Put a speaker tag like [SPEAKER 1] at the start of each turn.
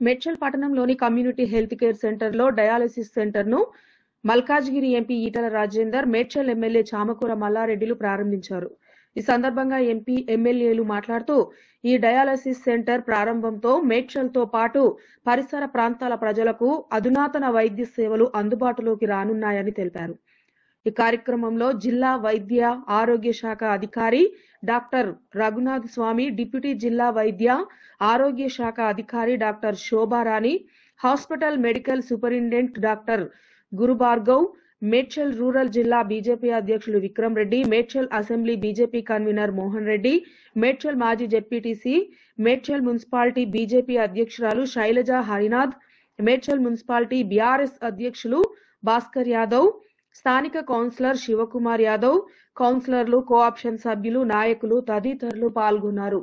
[SPEAKER 1] మేడ్చల్ పట్టణంలోని community health care సెంటర్లో dialysis సెంటర్ను మల్కాజ్గిరి ఎంపీ ఈటల రాజేందర్, మేడ్చల్ ఎమ్మెల్యే చామకూర మల్లారెడ్డిలు ప్రారంభించారు. ఈ సందర్భంగా ఎంపీ, ఎమ్మెల్యేలు మాట్లాడుతూ ఈ డయాలసిస్ సెంటర్ ప్రారంభంతో మేడ్చల్తో పాటు పరిసర ప్రాంతాల ప్రజలకు అధునాతన వైద్య సేవలు అందుబాటులోకి రానున్నాయని తెలిపారు. ఈ కార్యక్రమంలో జిల్లా వైద్య ఆరోగ్య శాఖ అధికారి డాక్టర్ రఘునాథ్ స్వామి, డిప్యూటీ జిల్లా వైద్య ఆరోగ్య శాఖ అధికారి doctor Shobharani, hospital medical superintendent doctor Gurubhargav, Medchal rural జిల్లా బీజేపీ అధ్యక్షులు Vikram Reddy, Medchal assembly BJP convener Mohan Reddy, Medchal మాజీ జెడ్పీటీసీ, మేడ్చల్ మున్సిపాలిటీ బీజేపీ అధ్యక్షురాలు శైలజ హరినాథ్, మేడ్చల్ మున్సిపాలిటీ బీఆర్ఎస్ అధ్యక్షులు భాస్కర్ యాదవ్, స్థానిక కౌన్సిలర్ శివకుమార్ యాదవ్, కౌన్సిలర్లు, కోఆప్షన్ సభ్యులు, నాయకులు తదితరులు పాల్గొన్నారు.